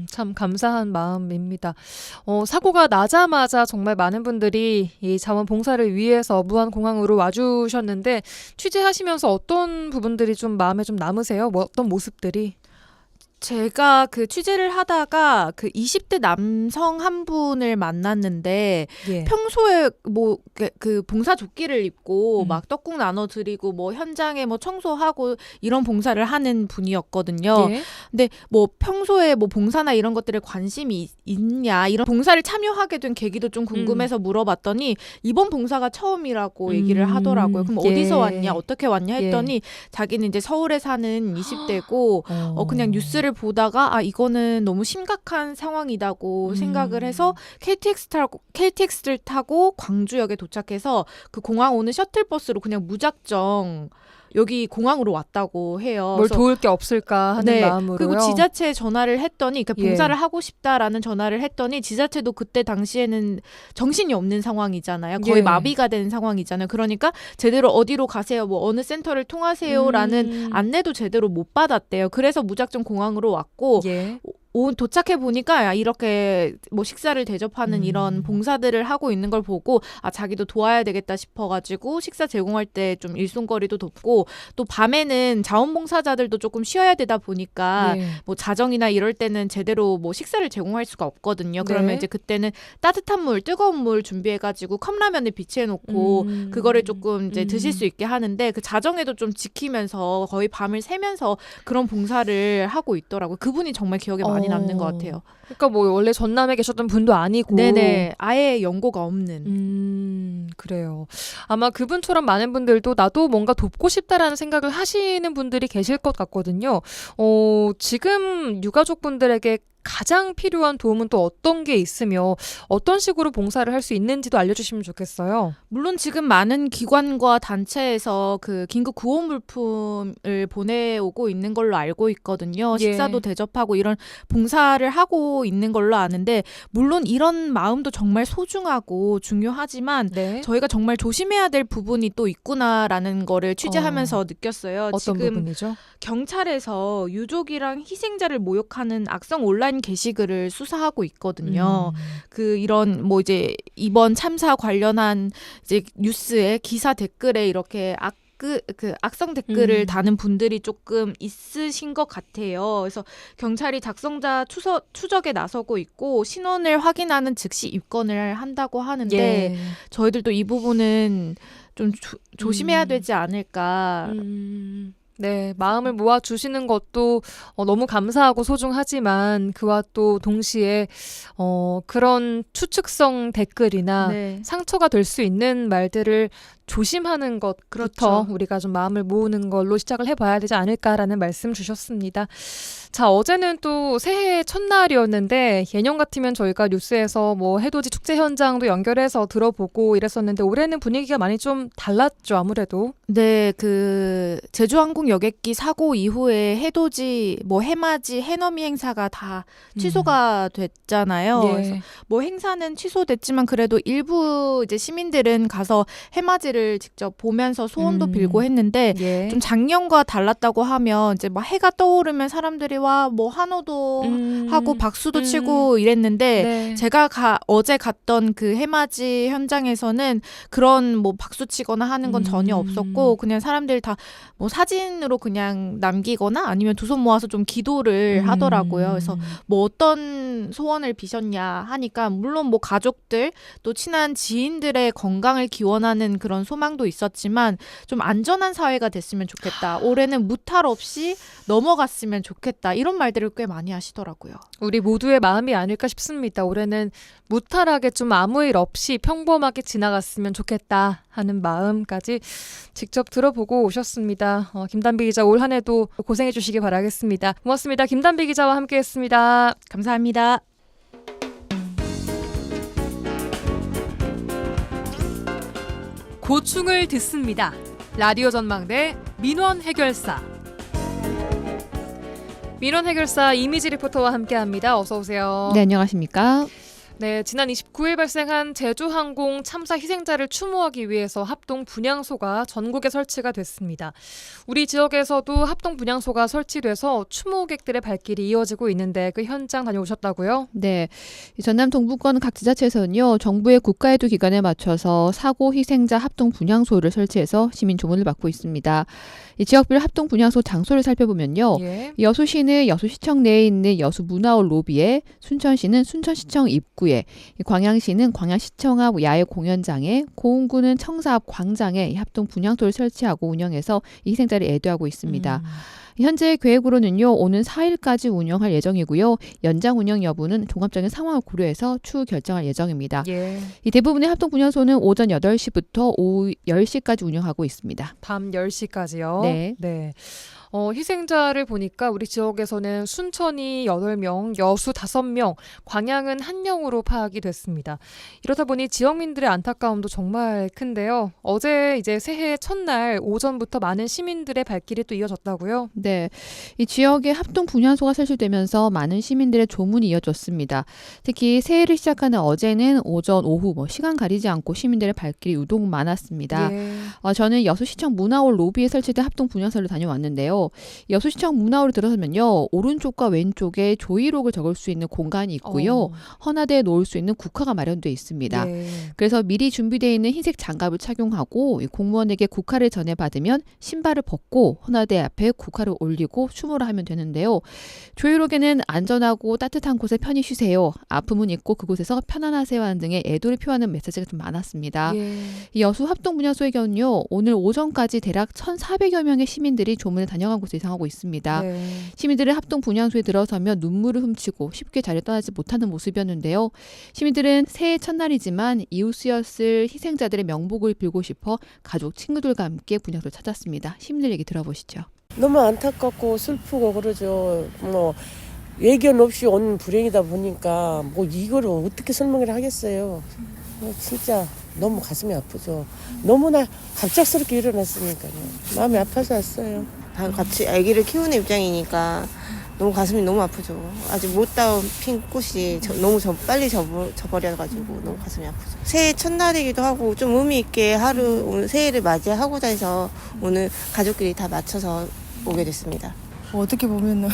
참 감사한 마음입니다. 사고가 나자마자 정말 많은 분들이 이 자원봉사를 위해서 무안공항으로 와주셨는데 취재하시면서 어떤 부분들이 좀 마음에 좀 남으세요? 뭐 어떤 모습들이? 제가 그 취재를 하다가 그 20대 남성 한 분을 만났는데 예. 평소에 뭐 그 봉사 조끼를 입고 음. 막 떡국 나눠 드리고 뭐 현장에 뭐 청소하고 이런 봉사를 하는 분이었거든요. 예. 근데 뭐 평소에 뭐 봉사나 이런 것들에 관심이 있냐, 이런 봉사를 참여하게 된 계기도 좀 궁금해서 물어봤더니 이번 봉사가 처음이라고 얘기를 하더라고요. 그럼 예. 어디서 왔냐, 어떻게 왔냐 했더니 자기는 이제 서울에 사는 20대고 그냥 뉴스를 보다가 아 이거는 너무 심각한 상황이다고 생각을 해서 KTX를 타고 광주역에 도착해서 그 공항 오는 셔틀버스로 그냥 무작정 여기 공항으로 왔다고 해요. 뭘 그래서 도울 게 없을까 하는 네. 마음으로요. 그리고 지자체에 전화를 했더니 그러니까 예. 봉사를 하고 싶다라는 전화를 했더니 지자체도 그때 당시에는 정신이 없는 상황이잖아요. 거의 예. 마비가 된 상황이잖아요. 그러니까 제대로 어디로 가세요, 뭐 어느 센터를 통하세요라는 안내도 제대로 못 받았대요. 그래서 무작정 공항으로 왔고 예. 도착해 보니까 이렇게 뭐 식사를 대접하는 이런 봉사들을 하고 있는 걸 보고 아 자기도 도와야 되겠다 싶어가지고 식사 제공할 때 좀 일손거리도 돕고 또 밤에는 자원봉사자들도 조금 쉬어야 되다 보니까 예. 뭐 자정이나 이럴 때는 제대로 뭐 식사를 제공할 수가 없거든요. 그러면 네. 이제 그때는 따뜻한 물, 뜨거운 물 준비해가지고 컵라면을 비치해놓고 그거를 조금 이제 드실 수 있게 하는데 그 자정에도 좀 지키면서 거의 밤을 새면서 그런 봉사를 하고 있더라고요. 그분이 정말 기억에 많이 남는 것 같아요. 그러니까 뭐 원래 전남에 계셨던 분도 아니고. 네네. 아예 연고가 없는. 그래요. 아마 그분처럼 많은 분들도 나도 뭔가 돕고 싶다라는 생각을 하시는 분들이 계실 것 같거든요. 지금 유가족분들에게 가장 필요한 도움은 또 어떤 게 있으며 어떤 식으로 봉사를 할 수 있는지도 알려주시면 좋겠어요. 물론 지금 많은 기관과 단체에서 그 긴급 구호 물품을 보내오고 있는 걸로 알고 있거든요. 예. 식사도 대접하고 이런 봉사를 하고 있는 걸로 아는데 물론 이런 마음도 정말 소중하고 중요하지만 네. 저희가 정말 조심해야 될 부분이 또 있구나라는 거를 취재하면서 느꼈어요. 어떤 지금 부분이죠? 경찰에서 유족이랑 희생자를 모욕하는 악성 온라인 게시글을 수사하고 있거든요. 이런 뭐 이제 이번 참사 관련한 이제 뉴스에 기사 댓글에 이렇게 악성 댓글을 다는 분들이 조금 있으신 것 같아요. 그래서 경찰이 작성자 추적에 나서고 있고 신원을 확인하는 즉시 입건을 한다고 하는데 예. 저희들도 이 부분은 좀 조심해야 되지 않을까. 네, 마음을 모아주시는 것도 너무 감사하고 소중하지만 그와 또 동시에 그런 추측성 댓글이나 네. 상처가 될 수 있는 말들을 조심하는 것부터 그렇죠. 우리가 좀 마음을 모으는 걸로 시작을 해봐야 되지 않을까라는 말씀 주셨습니다. 자, 어제는 또 새해 첫날이었는데 예년 같으면 저희가 뉴스에서 뭐 해돋이 축제 현장도 연결해서 들어보고 이랬었는데 올해는 분위기가 많이 좀 달랐죠, 아무래도. 네, 그 제주항공 여객기 사고 이후에 해돋이, 뭐 해맞이, 해넘이 행사가 다 취소가 됐잖아요. 예. 그래서 뭐 행사는 취소됐지만 그래도 일부 이제 시민들은 가서 해맞이를 직접 보면서 소원도 빌고 했는데 예. 좀 작년과 달랐다고 하면 이제 막 해가 떠오르면 사람들이 와 뭐 한호도 하고 박수도 치고 이랬는데 네. 제가 어제 갔던 그 해맞이 현장에서는 그런 뭐 박수 치거나 하는 건 전혀 없었고 그냥 사람들 다 뭐 사진으로 그냥 남기거나 아니면 두 손 모아서 좀 기도를 하더라고요. 그래서 뭐 어떤 소원을 비셨냐 하니까 물론 뭐 가족들 또 친한 지인들의 건강을 기원하는 그런 소망도 있었지만 좀 안전한 사회가 됐으면 좋겠다. 올해는 무탈 없이 넘어갔으면 좋겠다. 이런 말들을 꽤 많이 하시더라고요. 우리 모두의 마음이 아닐까 싶습니다. 올해는 무탈하게 좀 아무 일 없이 평범하게 지나갔으면 좋겠다 하는 마음까지 직접 들어보고 오셨습니다. 김단비 기자 올 한 해도 고생해 주시기 바라겠습니다. 고맙습니다. 김단비 기자와 함께했습니다. 감사합니다. 고충을 듣습니다. 라디오 전망대 민원 해결사. 민원 해결사 이미지 리포터와 함께합니다. 어서 오세요. 네, 안녕하십니까? 네, 지난 29일 발생한 제주항공 참사 희생자를 추모하기 위해서 합동 분향소가 전국에 설치가 됐습니다. 우리 지역에서도 합동 분향소가 설치돼서 추모객들의 발길이 이어지고 있는데 그 현장 다녀오셨다고요? 네, 이 전남 동부권 각 지자체에서는요, 정부의 국가에도 기간에 맞춰서 사고 희생자 합동 분향소를 설치해서 시민 조문을 받고 있습니다. 이 지역별 합동 분향소 장소를 살펴보면요, 예. 여수시는 여수시청 내에 있는 여수문화홀 로비에, 순천시는 순천시청 입구에, 이 광양시는 광양시청 앞 야외 공연장에, 고흥구는 청사 앞 광장에 이 합동 분향소를 설치하고 운영해서 이 희생자를 애도하고 있습니다. 현재 계획으로는요, 오는 4일까지 운영할 예정이고요. 연장 운영 여부는 종합적인 상황을 고려해서 추후 결정할 예정입니다. 예. 이 대부분의 합동 분향소는 오전 8시부터 오후 10시까지 운영하고 있습니다. 밤 10시까지요? 네. 희생자를 보니까 우리 지역에서는 순천이 8명, 여수 5명, 광양은 1명으로 파악이 됐습니다. 이렇다 보니 지역민들의 안타까움도 정말 큰데요. 어제 이제 새해 첫날 오전부터 많은 시민들의 발길이 또 이어졌다고요? 네, 이 지역에 합동 분향소가 설치되면서 많은 시민들의 조문이 이어졌습니다. 특히 새해를 시작하는 어제는 오전, 오후 시간 가리지 않고 시민들의 발길이 유독 많았습니다. 예. 저는 여수시청 문화홀 로비에 설치된 합동 분향소를 다녀왔는데요. 여수시청 문화홀을 들어서면요, 오른쪽과 왼쪽에 조의록을 적을 수 있는 공간이 있고요. 헌화대에 놓을 수 있는 국화가 마련되어 있습니다. 예. 그래서 미리 준비되어 있는 흰색 장갑을 착용하고 이 공무원에게 국화를 전해받으면 신발을 벗고 헌화대 앞에 국화를 올리고 추모를 하면 되는데요. 조의록에는 안전하고 따뜻한 곳에 편히 쉬세요, 아픔은 있고 그곳에서 편안하세요 하는 등의 애도를 표하는 메시지가 좀 많았습니다. 예. 이 여수 합동 분향소의 경우는요, 오늘 오전까지 대략 1,400여 명의 시민들이 조문을 다녀간 것으로 예상하고 있습니다. 네. 시민들은 합동 분향소에 들어서면 눈물을 훔치고 쉽게 자리를 떠나지 못하는 모습이었는데요. 시민들은 새해 첫날이지만 이웃이었을 희생자들의 명복을 빌고 싶어 가족, 친구들과 함께 분향소를 찾았습니다. 시민들 얘기 들어보시죠. 너무 안타깝고 슬프고 그러죠. 뭐 예견 없이 온 불행이다 보니까 뭐 이거를 어떻게 설명을 하겠어요. 진짜 너무 가슴이 아프죠. 너무나 갑작스럽게 일어났으니까요. 마음이 아파서 왔어요. 다 같이 아기를 키우는 입장이니까 너무 가슴이 너무 아프죠. 아직 못 따온 핀 꽃이 너무 빨리 져버려가지고 너무 가슴이 아프죠. 새해 첫날이기도 하고 좀 의미 있게 오늘 새해를 맞이하고자 해서 오늘 가족끼리 다 맞춰서 오게 됐습니다. 어떻게 보면은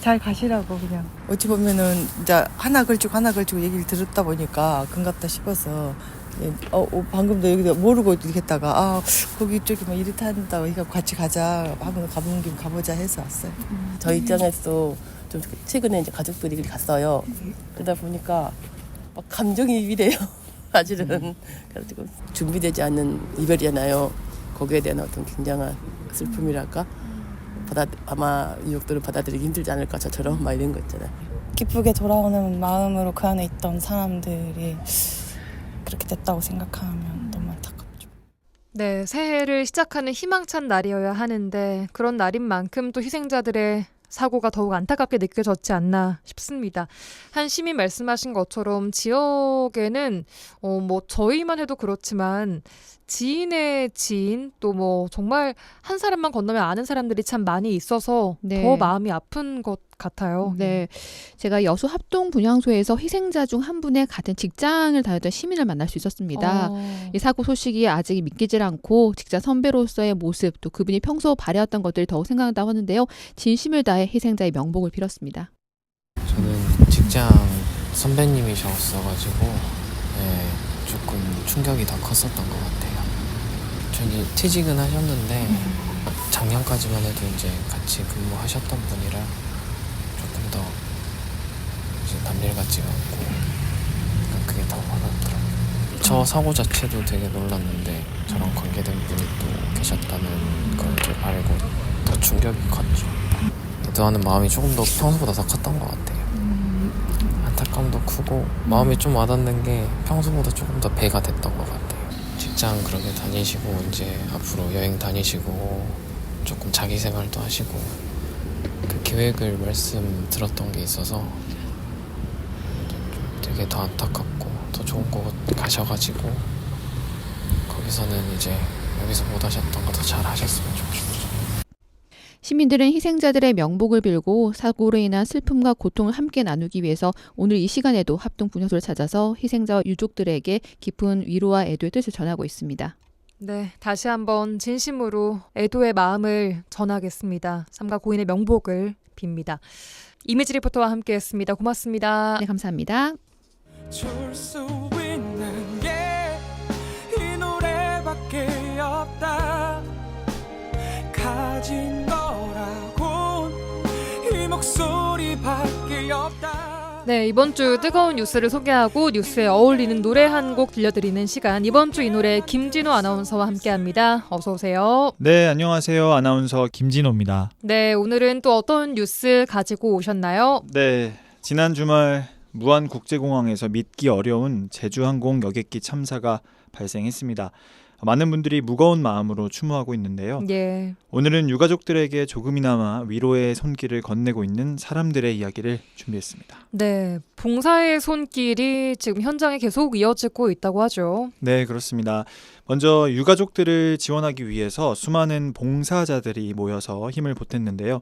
잘 가시라고 그냥. 어찌 보면은 이제 하나 걸치고 얘기를 들었다 보니까 그런갑다 싶어서 방금도 여기다 모르고 이렇게 했다가 거기 쪽이 막 이렇다는다고 그러니까 같이 가자 하고 가본 김 가보자 해서 왔어요. 저 입장에서 좀 최근에 이제 가족들이 갔어요. 그러다 보니까 막 감정이입이래요. 사실은 그래가지고 준비되지 않는 이별이잖아요. 거기에 대한 어떤 굉장한 슬픔이랄까 아마 유족들을 받아들이기 힘들지 않을까 저처럼 막 이런 거 있잖아요. 기쁘게 돌아오는 마음으로 그 안에 있던 사람들이 그렇게 됐다고 생각하면 너무 안타깝죠. 네, 새해를 시작하는 희망찬 날이어야 하는데 그런 날인 만큼 또 희생자들의 사고가 더욱 안타깝게 느껴졌지 않나 싶습니다. 한 시민 말씀하신 것처럼 지역에는 저희만 해도 그렇지만 지인의 지인 또 정말 한 사람만 건너면 아는 사람들이 참 많이 있어서 네. 더 마음이 아픈 것 같아요. 네, 제가 여수 합동 분향소에서 희생자 중 한 분의 같은 직장을 다녔던 시민을 만날 수 있었습니다. 이 사고 소식이 아직 믿기질 않고 직장 선배로서의 모습 또 그분이 평소 바래왔던 것들이 더욱 생각난다고 하는데요. 진심을 다해 희생자의 명복을 빌었습니다. 저는 직장 선배님이셨어가지고 조금 충격이 더 컸었던 것 같아요. 저기 퇴직은 하셨는데 작년까지만 해도 이제 같이 근무하셨던 분이라 조금 더 이제 남일 같지가 않고 그게 더 와닿더라고요. 저 사고 자체도 되게 놀랐는데 저랑 관계된 분이 또 계셨다는 걸 좀 알고 더 충격이 컸죠. 애도하는 마음이 조금 더 평소보다 더 컸던 것 같아요. 안타까움도 크고 마음이 좀 와닿는 게 평소보다 조금 더 배가 됐던 것 같아요. 직장 그렇게 다니시고 이제 앞으로 여행 다니시고 조금 자기 생활도 하시고 그 계획을 말씀 들었던 게 있어서 되게 더 안타깝고 더 좋은 곳 가셔가지고 거기서는 이제 여기서 못 하셨던 거 더 잘 하셨으면 좋겠어요. 시민들은 희생자들의 명복을 빌고 사고로 인한 슬픔과 고통을 함께 나누기 위해서 오늘 이 시간에도 합동분향소를 찾아서 희생자와 유족들에게 깊은 위로와 애도의 뜻을 전하고 있습니다. 네, 다시 한번 진심으로 애도의 마음을 전하겠습니다. 삼가 고인의 명복을 빕니다. 이미지 리포터와 함께했습니다. 고맙습니다. 네, 감사합니다. 줄 수 있는 게 이 노래밖에 없다. 가진 거라곤 이 목소리밖에 없다. 네, 이번 주 뜨거운 뉴스를 소개하고 뉴스에 어울리는 노래 한 곡 들려드리는 시간. 이번 주 이 노래 김진호 아나운서와 함께합니다. 어서 오세요. 네, 안녕하세요. 아나운서 김진호입니다. 네, 오늘은 또 어떤 뉴스 가지고 오셨나요? 네, 지난 주말 무안국제공항에서 믿기 어려운 제주항공 여객기 참사가 발생했습니다. 많은 분들이 무거운 마음으로 추모하고 있는데요. 예. 오늘은 유가족들에게 조금이나마 위로의 손길을 건네고 있는 사람들의 이야기를 준비했습니다. 네, 봉사의 손길이 지금 현장에 계속 이어지고 있다고 하죠. 네, 그렇습니다. 먼저 유가족들을 지원하기 위해서 수많은 봉사자들이 모여서 힘을 보탰는데요.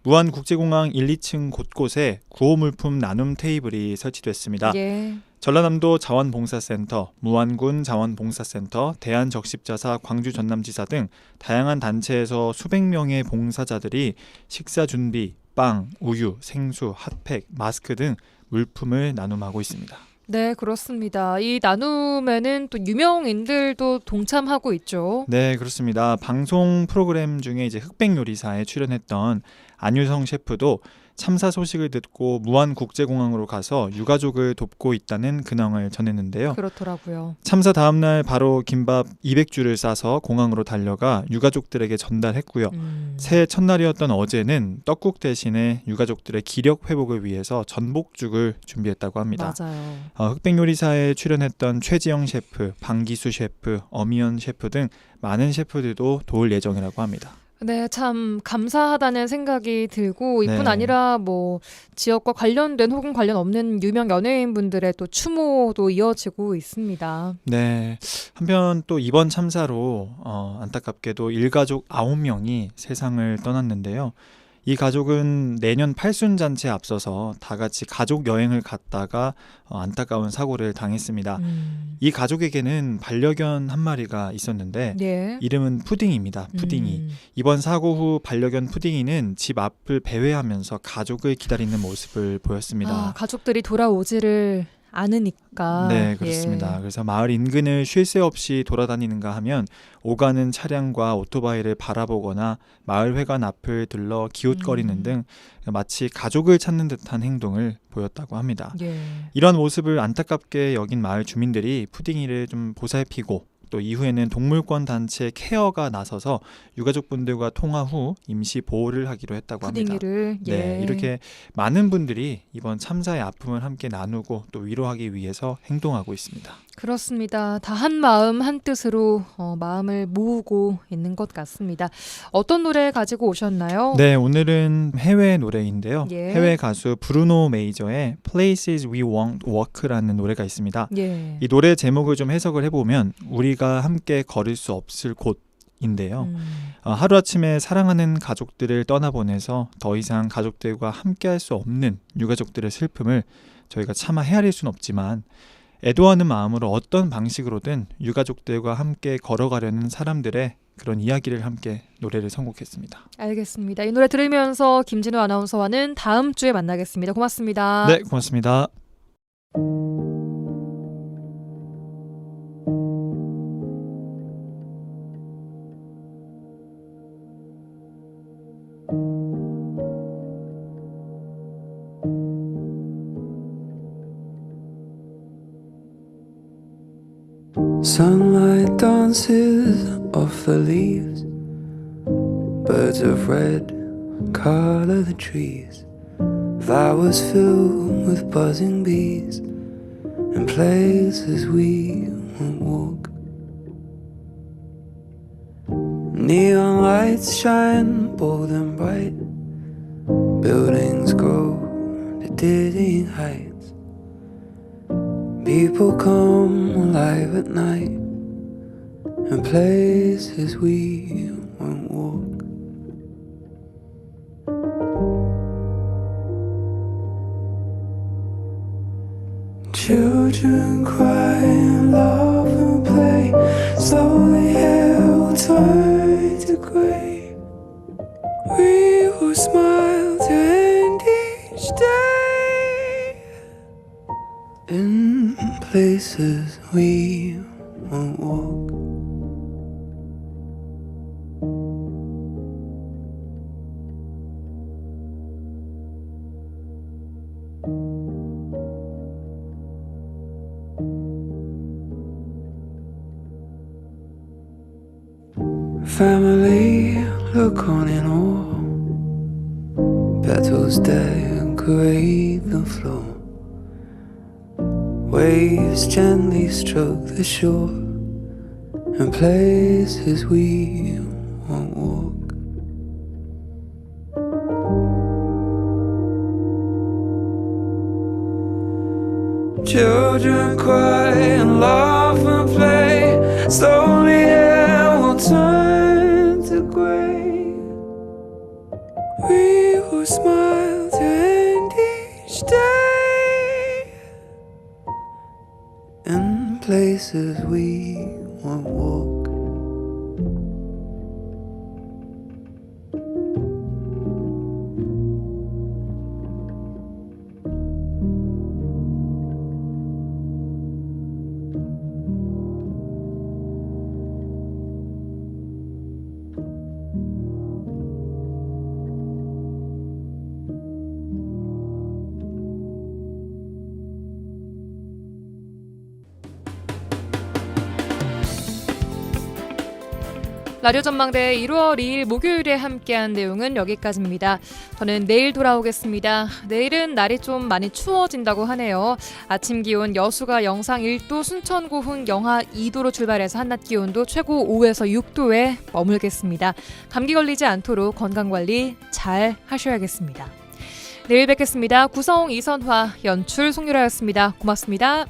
무안국제공항 1, 2층 곳곳에 구호물품 나눔 테이블이 설치됐습니다. 예. 전라남도 자원봉사센터, 무안군 자원봉사센터, 대한적십자사 광주전남지사 등 다양한 단체에서 수백 명의 봉사자들이 식사 준비, 빵, 우유, 생수, 핫팩, 마스크 등 물품을 나눔하고 있습니다. 네, 그렇습니다. 이 나눔에는 또 유명인들도 동참하고 있죠. 네, 그렇습니다. 방송 프로그램 중에 이제 흑백요리사에 출연했던 안유성 셰프도 참사 소식을 듣고 무안국제공항으로 가서 유가족을 돕고 있다는 근황을 전했는데요. 그렇더라고요. 참사 다음 날 바로 김밥 200주를 싸서 공항으로 달려가 유가족들에게 전달했고요. 새해 첫날이었던 어제는 떡국 대신에 유가족들의 기력 회복을 위해서 전복죽을 준비했다고 합니다. 맞아요. 흑백요리사에 출연했던 최지영 셰프, 방기수 셰프, 엄희연 셰프 등 많은 셰프들도 도울 예정이라고 합니다. 네, 참 감사하다는 생각이 들고 이뿐 네. 아니라 뭐 지역과 관련된 혹은 관련 없는 유명 연예인분들의 또 추모도 이어지고 있습니다. 네. 한편 또 이번 참사로 안타깝게도 일가족 9명이 세상을 떠났는데요. 이 가족은 내년 팔순잔치에 앞서서 다 같이 가족 여행을 갔다가 안타까운 사고를 당했습니다. 이 가족에게는 반려견 한 마리가 있었는데 예. 이름은 푸딩입니다. 푸딩이. 이번 사고 후 반려견 푸딩이는 집 앞을 배회하면서 가족을 기다리는 모습을 보였습니다. 아, 가족들이 돌아오지를 않으니까. 네, 그렇습니다. 예. 그래서 마을 인근을 쉴 새 없이 돌아다니는가 하면 오가는 차량과 오토바이를 바라보거나 마을 회관 앞을 들러 기웃거리는 등 마치 가족을 찾는 듯한 행동을 보였다고 합니다. 예. 이런 모습을 안타깝게 여긴 마을 주민들이 푸딩이를 좀 보살피고 또 이후에는 동물권 단체 케어가 나서서 유가족분들과 통화 후 임시 보호를 하기로 했다고 합니다. 푸딩이를. 예. 네, 이렇게 많은 분들이 이번 참사의 아픔을 함께 나누고 또 위로하기 위해서 행동하고 있습니다. 그렇습니다. 다 한 마음 한 뜻으로 마음을 모으고 있는 것 같습니다. 어떤 노래 가지고 오셨나요? 네, 오늘은 해외 노래인데요. 예. 해외 가수 브루노 메이저의 Places We Won't Walk라는 노래가 있습니다. 예. 이 노래 제목을 좀 해석을 해보면 우리가 함께 걸을 수 없을 곳인데요. 하루아침에 사랑하는 가족들을 떠나보내서 더 이상 가족들과 함께할 수 없는 유가족들의 슬픔을 저희가 차마 헤아릴 수는 없지만 애도하는 마음으로 어떤 방식으로든 유가족들과 함께 걸어가려는 사람들의 그런 이야기를 함께 노래를 선곡했습니다. 알겠습니다. 이 노래 들으면서 김진우 아나운서와는 다음 주에 만나겠습니다. 고맙습니다. 네, 고맙습니다. Sunlight dances off the leaves. Birds of red color the trees. Flowers filled with buzzing bees. And places we won't walk. Neon lights shine bold and bright. Buildings grow to dizzying heights. People come alive at night, and places we won't walk. Children cry and laugh and play. Slowly hair will turn to grey. We will smile to end each day in places we won't walk. Family look on in awe. Petals decorate the floor. Waves gently stroke the shore in places we won't walk. Children cry and laugh and play. Slowly hair will turn to grey. We will smile to end each day in places we won't walk. 라디오 전망대 1월 2일 목요일에 함께한 내용은 여기까지입니다. 저는 내일 돌아오겠습니다. 내일은 날이 좀 많이 추워진다고 하네요. 아침 기온 여수가 영상 1도, 순천 고흥 영하 2도로 출발해서 한낮 기온도 최고 5에서 6도에 머물겠습니다. 감기 걸리지 않도록 건강관리 잘 하셔야겠습니다. 내일 뵙겠습니다. 구성 이선화, 연출 송유라였습니다. 고맙습니다.